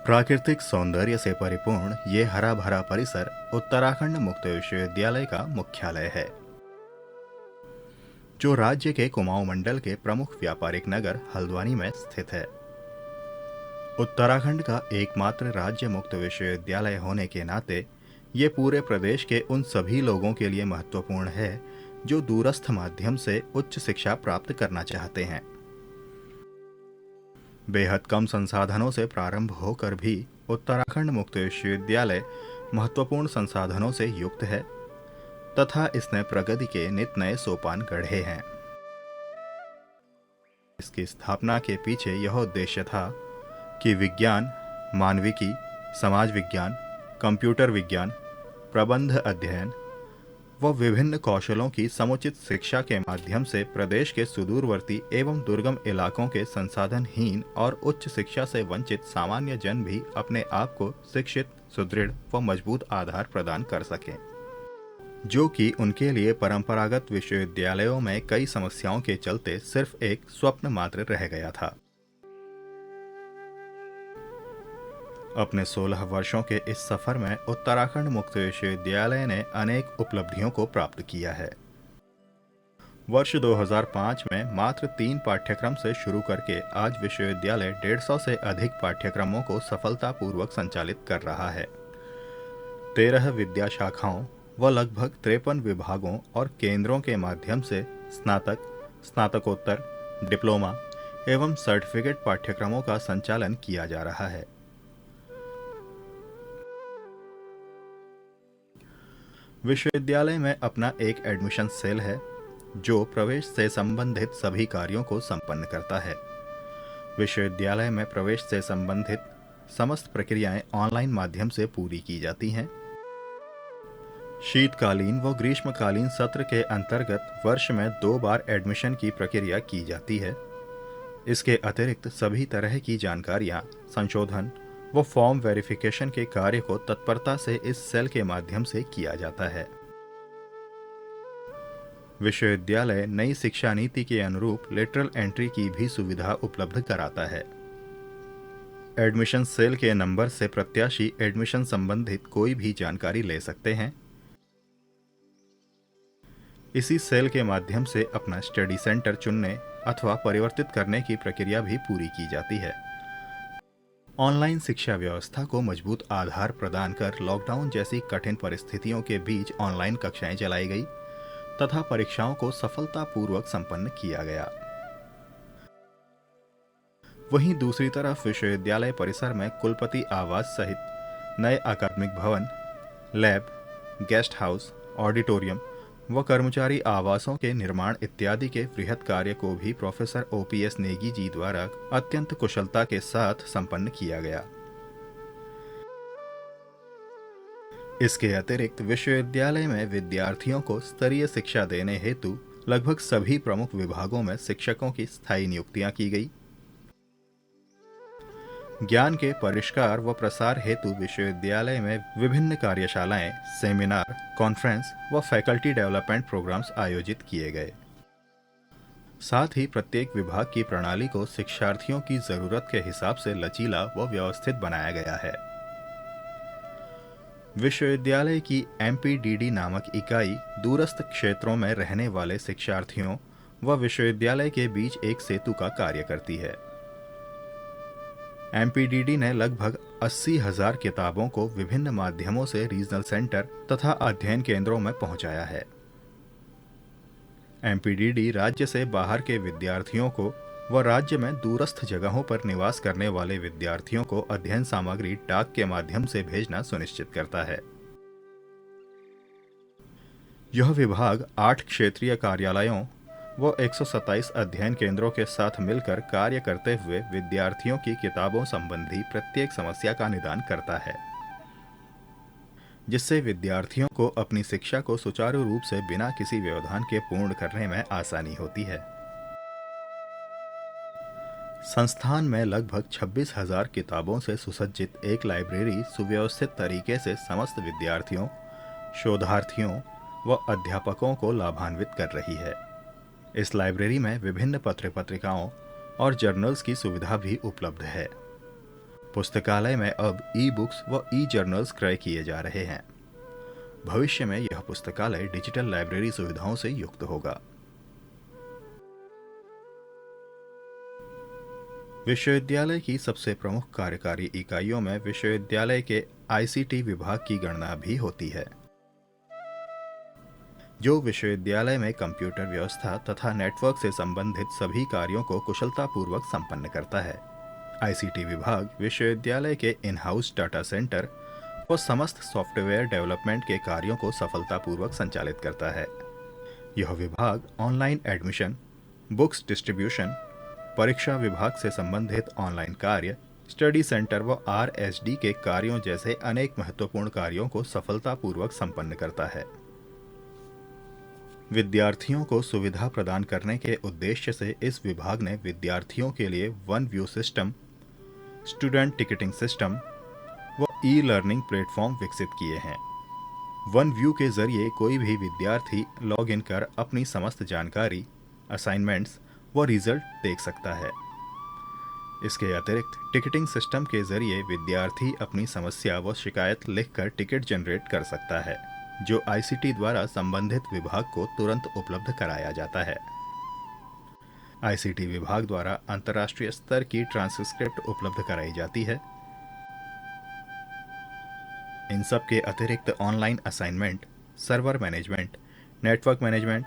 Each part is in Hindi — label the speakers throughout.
Speaker 1: प्राकृतिक सौंदर्य से परिपूर्ण ये हरा भरा परिसर उत्तराखंड मुक्त विश्वविद्यालय का मुख्यालय है, जो राज्य के कुमाऊं मंडल के प्रमुख व्यापारिक नगर हल्द्वानी में स्थित है। उत्तराखंड का एकमात्र राज्य मुक्त विश्वविद्यालय होने के नाते ये पूरे प्रदेश के उन सभी लोगों के लिए महत्वपूर्ण है जो दूरस्थ माध्यम से उच्च शिक्षा प्राप्त करना चाहते हैं। बेहद कम संसाधनों से प्रारंभ होकर भी उत्तराखंड मुक्त विश्वविद्यालय महत्वपूर्ण संसाधनों से युक्त है तथा इसने प्रगति के नित नए सोपान गढ़े हैं। इसकी स्थापना के पीछे यह उद्देश्य था कि विज्ञान, मानविकी, समाज विज्ञान, कंप्यूटर विज्ञान, प्रबंध अध्ययन व विभिन्न कौशलों की समुचित शिक्षा के माध्यम से प्रदेश के सुदूरवर्ती एवं दुर्गम इलाकों के संसाधनहीन और उच्च शिक्षा से वंचित सामान्य जन भी अपने आप को शिक्षित, सुदृढ़ व मजबूत आधार प्रदान कर सकें, जो कि उनके लिए परंपरागत विश्वविद्यालयों में कई समस्याओं के चलते सिर्फ एक स्वप्न मात्र रह गया था। अपने 16 वर्षों के इस सफर में उत्तराखंड मुक्त विश्वविद्यालय ने अनेक उपलब्धियों को प्राप्त किया है। वर्ष 2005 में मात्र 3 पाठ्यक्रम से शुरू करके आज विश्वविद्यालय 150 से अधिक पाठ्यक्रमों को सफलतापूर्वक संचालित कर रहा है। 13 विद्या शाखाओं व लगभग 53 विभागों और केंद्रों के माध्यम से स्नातक, स्नातकोत्तर, डिप्लोमा एवं सर्टिफिकेट पाठ्यक्रमों का संचालन किया जा रहा है। विश्वविद्यालय में अपना एक एडमिशन सेल है जो प्रवेश से संबंधित सभी कार्यों को संपन्न करता है। विश्वविद्यालय में प्रवेश से संबंधित समस्त प्रक्रियाएं ऑनलाइन माध्यम से पूरी की जाती हैं। शीतकालीन व ग्रीष्मकालीन सत्र के अंतर्गत वर्ष में 2 बार एडमिशन की प्रक्रिया की जाती है। इसके अतिरिक्त सभी तरह की जानकारियां, संशोधन वो फॉर्म वेरिफिकेशन के कार्य को तत्परता से इस सेल के माध्यम से किया जाता है। विश्वविद्यालय नई शिक्षा नीति के अनुरूप लेटरल एंट्री की भी सुविधा उपलब्ध कराता है। एडमिशन सेल के नंबर से प्रत्याशी एडमिशन संबंधित कोई भी जानकारी ले सकते हैं। इसी सेल के माध्यम से अपना स्टडी सेंटर चुनने अथवा परिवर्तित करने की प्रक्रिया भी पूरी की जाती है। ऑनलाइन शिक्षा व्यवस्था को मजबूत आधार प्रदान कर लॉकडाउन जैसी कठिन परिस्थितियों के बीच ऑनलाइन कक्षाएं चलाई गई तथा परीक्षाओं को सफलतापूर्वक संपन्न किया गया। वहीं दूसरी तरफ विश्वविद्यालय परिसर में कुलपति आवास सहित नए अकादमिक भवन, लैब, गेस्ट हाउस, ऑडिटोरियम व कर्मचारी आवासों के निर्माण इत्यादि के बृहत कार्य को भी प्रोफेसर OPS नेगी जी द्वारा अत्यंत कुशलता के साथ संपन्न किया गया। इसके अतिरिक्त विश्वविद्यालय में विद्यार्थियों को स्तरीय शिक्षा देने हेतु लगभग सभी प्रमुख विभागों में शिक्षकों की स्थायी नियुक्तियां की गई। ज्ञान के परिष्कार व प्रसार हेतु विश्वविद्यालय में विभिन्न कार्यशालाएं, सेमिनार, कॉन्फ्रेंस व फैकल्टी डेवलपमेंट प्रोग्राम्स आयोजित किए गए। साथ ही प्रत्येक विभाग की प्रणाली को शिक्षार्थियों की जरूरत के हिसाब से लचीला व व्यवस्थित बनाया गया है। विश्वविद्यालय की MPDD नामक इकाई दूरस्थ क्षेत्रों में रहने वाले शिक्षार्थियों व विश्वविद्यालय के बीच एक सेतु का कार्य करती है। MPDD ने लगभग 80,000 किताबों को विभिन्न माध्यमों से रीजनल सेंटर तथा अध्ययन केंद्रों में पहुंचाया है। MPDD राज्य से बाहर के विद्यार्थियों को व राज्य में दूरस्थ जगहों पर निवास करने वाले विद्यार्थियों को अध्ययन सामग्री डाक के माध्यम से भेजना सुनिश्चित करता है। यह विभाग 8 क्षेत्रीय कार्यालयों वो 127 अध्ययन केंद्रों के साथ मिलकर कार्य करते हुए विद्यार्थियों की किताबों संबंधी प्रत्येक समस्या का निदान करता है, जिससे विद्यार्थियों को अपनी शिक्षा को सुचारू रूप से बिना किसी व्यवधान के पूर्ण करने में आसानी होती है। संस्थान में लगभग 26,000 किताबों से सुसज्जित एक लाइब्रेरी सुव्यवस्थित तरीके से समस्त विद्यार्थियों, शोधार्थियों व अध्यापकों को लाभान्वित कर रही है। इस लाइब्रेरी में विभिन्न पत्र पत्रिकाओं और जर्नल्स की सुविधा भी उपलब्ध है। पुस्तकालय में अब ई बुक्स व ई जर्नल्स क्रय किए जा रहे हैं। भविष्य में यह पुस्तकालय डिजिटल लाइब्रेरी सुविधाओं से युक्त होगा। विश्वविद्यालय की सबसे प्रमुख कार्यकारी इकाइयों में विश्वविद्यालय के आईसीटी विभाग की गणना भी होती है, जो विश्वविद्यालय में कंप्यूटर व्यवस्था तथा नेटवर्क से संबंधित सभी कार्यों को कुशलतापूर्वक संपन्न करता है। आईसीटी विभाग विश्वविद्यालय के इन हाउस डाटा सेंटर और समस्त सॉफ्टवेयर डेवलपमेंट के कार्यों को सफलतापूर्वक संचालित करता है। यह विभाग ऑनलाइन एडमिशन, बुक्स डिस्ट्रीब्यूशन, परीक्षा विभाग से संबंधित ऑनलाइन कार्य, स्टडी सेंटर व आरएसडी के कार्यों जैसे अनेक महत्वपूर्ण कार्यों को सफलतापूर्वक संपन्न करता है। विद्यार्थियों को सुविधा प्रदान करने के उद्देश्य से इस विभाग ने विद्यार्थियों के लिए one view system, student ticketing system व ई लर्निंग प्लेटफॉर्म विकसित किए हैं। वन व्यू के जरिए कोई भी विद्यार्थी लॉग इन कर अपनी समस्त जानकारी, असाइनमेंट्स व रिजल्ट देख सकता है। इसके अतिरिक्त टिकटिंग सिस्टम के जरिए विद्यार्थी अपनी समस्या व शिकायत लिखकर टिकट जनरेट कर सकता है, जो आईसीटी द्वारा संबंधित विभाग को तुरंत उपलब्ध कराया जाता है। आईसीटी विभाग द्वारा अंतर्राष्ट्रीय स्तर की ट्रांसक्रिप्ट उपलब्ध कराई जाती है। इन सब के अतिरिक्त online assignment, server management, network management,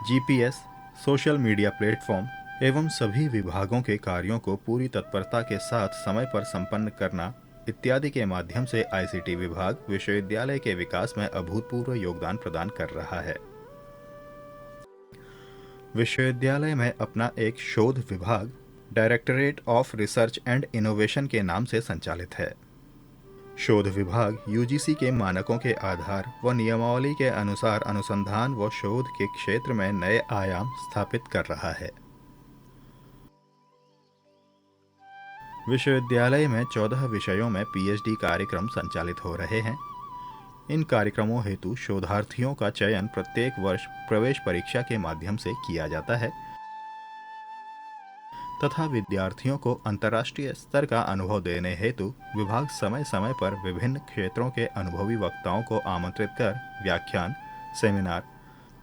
Speaker 1: GPS, social media platform एवं सभी विभागों के कार्यों को पूरी तत्परता के साथ समय पर संपन्न करना इत्यादि के माध्यम से आईसीटी विभाग विश्वविद्यालय के विकास में अभूतपूर्व योगदान प्रदान कर रहा है। विश्वविद्यालय में अपना एक शोध विभाग directorate of research and innovation के नाम से संचालित है। शोध विभाग यूजीसी के मानकों के आधार व नियमावली के अनुसार अनुसंधान व शोध के क्षेत्र में नए आयाम स्थापित कर रहा है। विश्वविद्यालय में 14 विषयों में पीएचडी कार्यक्रम संचालित हो रहे हैं। इन कार्यक्रमों हेतु शोधार्थियों का चयन प्रत्येक वर्ष प्रवेश परीक्षा के माध्यम से किया जाता है तथा विद्यार्थियों को अंतर्राष्ट्रीय स्तर का अनुभव देने हेतु विभाग समय समय पर विभिन्न क्षेत्रों के अनुभवी वक्ताओं को आमंत्रित कर व्याख्यान, सेमिनार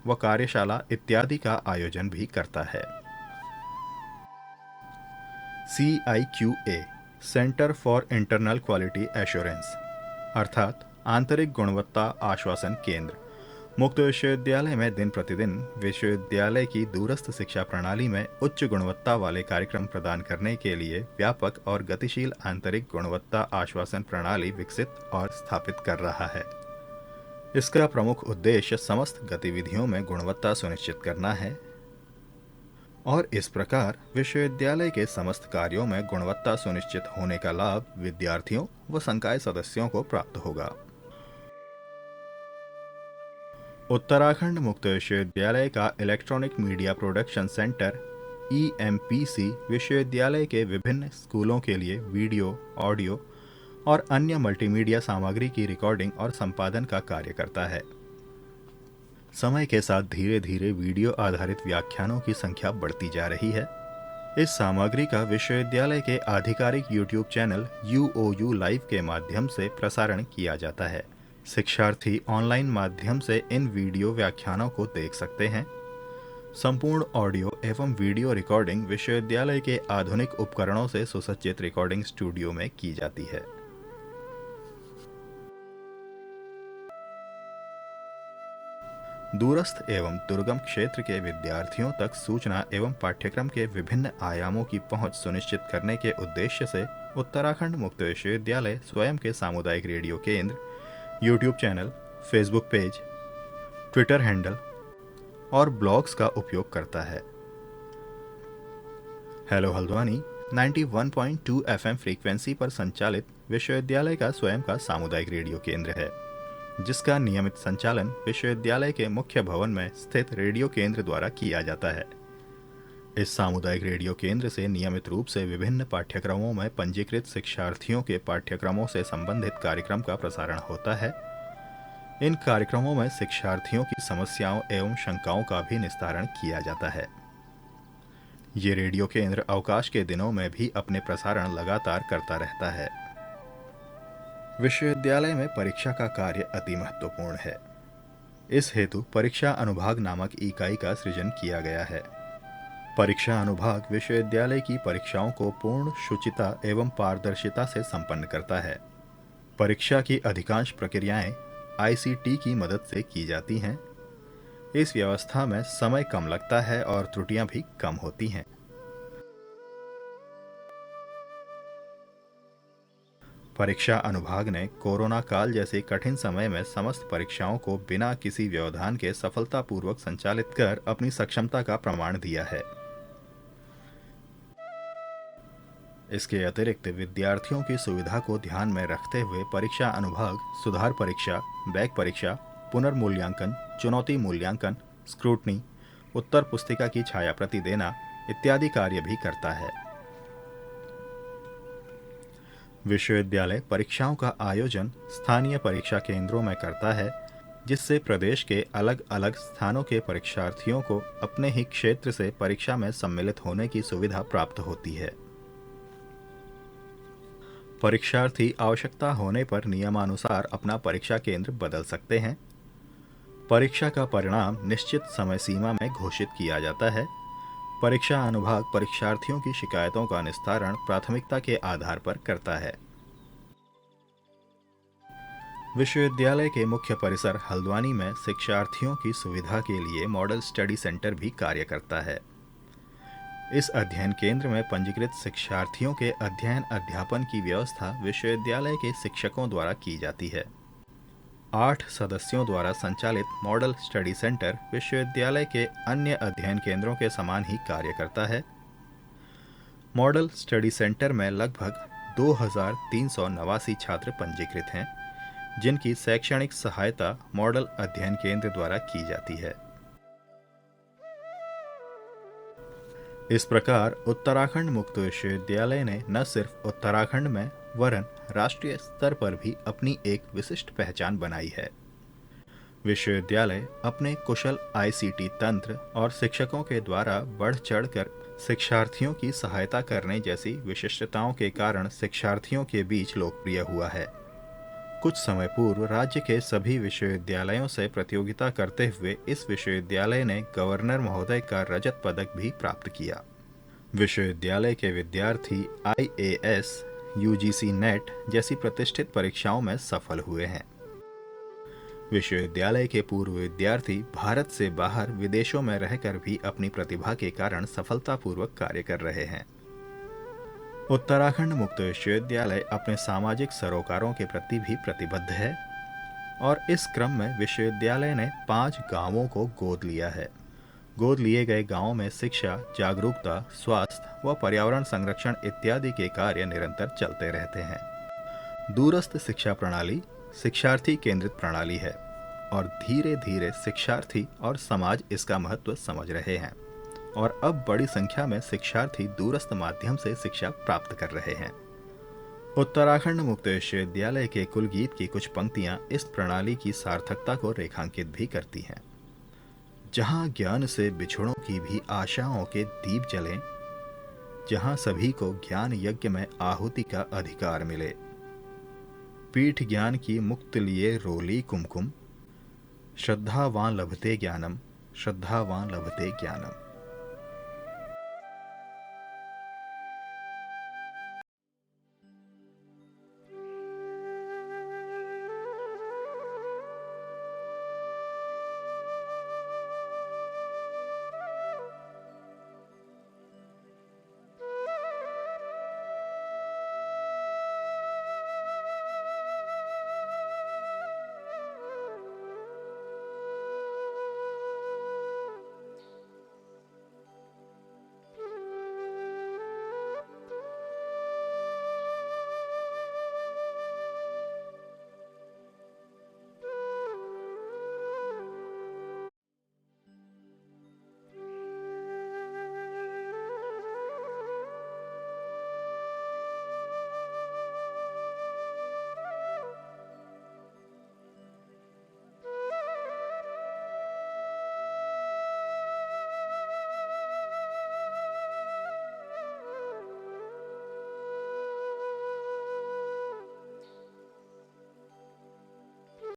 Speaker 1: व कार्यशाला इत्यादि का आयोजन भी करता है। CIQA centre for internal quality assurance अर्थात आंतरिक गुणवत्ता आश्वासन केंद्र मुक्त विश्वविद्यालय में दिन प्रतिदिन विश्वविद्यालय की दूरस्थ शिक्षा प्रणाली में उच्च गुणवत्ता वाले कार्यक्रम प्रदान करने के लिए व्यापक और गतिशील आंतरिक गुणवत्ता आश्वासन प्रणाली विकसित और स्थापित कर रहा है। इसका प्रमुख उद्देश्य समस्त गतिविधियों में गुणवत्ता सुनिश्चित करना है और इस प्रकार विश्वविद्यालय के समस्त कार्यों में गुणवत्ता सुनिश्चित होने का लाभ विद्यार्थियों व संकाय सदस्यों को प्राप्त होगा। उत्तराखंड मुक्त विश्वविद्यालय का electronic media production centre EMPC विश्वविद्यालय के विभिन्न स्कूलों के लिए वीडियो, ऑडियो और अन्य मल्टीमीडिया सामग्री की रिकॉर्डिंग और संपादन का कार्य करता है। समय के साथ धीरे धीरे वीडियो आधारित व्याख्यानों की संख्या बढ़ती जा रही है। इस सामग्री का विश्वविद्यालय के आधिकारिक YouTube चैनल UOU लाइव के माध्यम से प्रसारण किया जाता है। शिक्षार्थी ऑनलाइन माध्यम से इन वीडियो व्याख्यानों को देख सकते हैं। संपूर्ण ऑडियो एवं वीडियो रिकॉर्डिंग विश्वविद्यालय के आधुनिक उपकरणों से सुसज्जित रिकॉर्डिंग स्टूडियो में की जाती है। दूरस्थ एवं दुर्गम क्षेत्र के विद्यार्थियों तक सूचना एवं पाठ्यक्रम के विभिन्न आयामों की पहुंच सुनिश्चित करने के उद्देश्य से उत्तराखंड मुक्त विश्वविद्यालय स्वयं के सामुदायिक रेडियो केंद्र, YouTube channel, Facebook page, Twitter handle और ब्लॉग्स का उपयोग करता है। हेलो हल्द्वानी 91.2 FM फ्रीक्वेंसी पर संचालित विश्वविद्यालय का स्वयं का सामुदायिक रेडियो केंद्र है, जिसका नियमित संचालन विश्वविद्यालय के मुख्य भवन में स्थित रेडियो केंद्र द्वारा किया जाता है। इस सामुदायिक रेडियो केंद्र से नियमित रूप से विभिन्न पाठ्यक्रमों में पंजीकृत शिक्षार्थियों के पाठ्यक्रमों से संबंधित कार्यक्रम का प्रसारण होता है। इन कार्यक्रमों में शिक्षार्थियों की समस्याओं एवं शंकाओं का भी निस्तारण किया जाता है। ये रेडियो केंद्र अवकाश के दिनों में भी अपने प्रसारण लगातार करता रहता है। विश्वविद्यालय में परीक्षा का कार्य अति महत्वपूर्ण है। इस हेतु परीक्षा अनुभाग नामक इकाई का सृजन किया गया है। परीक्षा अनुभाग विश्वविद्यालय की परीक्षाओं को पूर्ण शुचिता एवं पारदर्शिता से संपन्न करता है। परीक्षा की अधिकांश प्रक्रियाएं ICT की मदद से की जाती हैं। इस व्यवस्था में समय कम लगता है और त्रुटियां भी कम होती हैं। परीक्षा अनुभाग ने कोरोना काल जैसे कठिन समय में समस्त परीक्षाओं को बिना किसी व्यवधान के सफलतापूर्वक संचालित कर अपनी सक्षमता का प्रमाण दिया है। इसके अतिरिक्त विद्यार्थियों की सुविधा को ध्यान में रखते हुए परीक्षा अनुभाग सुधार परीक्षा, बैक परीक्षा, पुनर्मूल्यांकन, चुनौती मूल्यांकन, स्क्रूटनी, उत्तर पुस्तिका की छायाप्रति देना इत्यादि कार्य भी करता है। विश्वविद्यालय परीक्षाओं का आयोजन स्थानीय परीक्षा केंद्रों में करता है, जिससे प्रदेश के अलग अलग स्थानों के परीक्षार्थियों को अपने ही क्षेत्र से परीक्षा में सम्मिलित होने की सुविधा प्राप्त होती है। परीक्षार्थी आवश्यकता होने पर नियमानुसार अपना परीक्षा केंद्र बदल सकते हैं। परीक्षा का परिणाम निश्चित समय सीमा में घोषित किया जाता है। परीक्षा अनुभाग परीक्षार्थियों की शिकायतों का निस्तारण प्राथमिकता के आधार पर करता है। विश्वविद्यालय के मुख्य परिसर हल्द्वानी में शिक्षार्थियों की सुविधा के लिए मॉडल स्टडी सेंटर भी कार्य करता है। इस अध्ययन केंद्र में पंजीकृत शिक्षार्थियों के अध्ययन अध्यापन की व्यवस्था विश्वविद्यालय के शिक्षकों द्वारा की जाती है। 8 सदस्यों द्वारा संचालित मॉडल स्टडी सेंटर विश्वविद्यालय के अन्य अध्ययन केंद्रों के समान ही कार्य करता है। मॉडल स्टडी सेंटर में लगभग 2389 छात्र पंजीकृत हैं, जिनकी शैक्षणिक सहायता मॉडल अध्ययन केंद्र द्वारा की जाती है। इस प्रकार उत्तराखंड मुक्त विश्वविद्यालय ने न सिर्फ उत्तराखंड में वरन राष्ट्रीय स्तर पर भी अपनी एक विशिष्ट पहचान बनाई है। विश्वविद्यालय अपने कुशल ICT तंत्र और शिक्षकों के द्वारा बढ़ चढ़कर शिक्षार्थियों की सहायता करने जैसी विशिष्टताओं के कारण शिक्षार्थियों के बीच लोकप्रिय हुआ है। कुछ समय पूर्व राज्य के सभी विश्वविद्यालयों से प्रतियोगिता करते हुए इस विश्वविद्यालय ने गवर्नर महोदय का रजत पदक भी प्राप्त किया। विश्वविद्यालय के विद्यार्थी IAS, UGC नेट जैसी प्रतिष्ठित परीक्षाओं में सफल हुए हैं। विश्वविद्यालय के पूर्व विद्यार्थी भारत से बाहर विदेशों में रहकर भी अपनी प्रतिभा के कारण सफलतापूर्वक कार्य कर रहे हैं। उत्तराखंड मुक्त विश्वविद्यालय अपने सामाजिक सरोकारों के प्रति भी प्रतिबद्ध है और इस क्रम में विश्वविद्यालय ने 5 गांवों को गोद लिया है। गोद लिए गए गांवों में शिक्षा, जागरूकता, स्वास्थ्य व पर्यावरण संरक्षण इत्यादि के कार्य निरंतर चलते रहते हैं। दूरस्थ शिक्षा प्रणाली शिक्षार्थी केंद्रित प्रणाली है और धीरे धीरे शिक्षार्थी और समाज इसका महत्व समझ रहे हैं और अब बड़ी संख्या में शिक्षार्थी दूरस्थ माध्यम से शिक्षा प्राप्त कर रहे हैं। उत्तराखंड मुक्त विश्वविद्यालय के कुल गीत की कुछ पंक्तियां इस प्रणाली की सार्थकता को रेखांकित भी करती हैं। जहां ज्ञान से बिछुड़ों की भी आशाओं के दीप जलें, जहां सभी को ज्ञान यज्ञ में आहुति का अधिकार मिले। पीठ ज्ञान की मुक्त लिए रोली कुमकुम, श्रद्धावान लभते ज्ञानम, श्रद्धावान लभते ज्ञानम।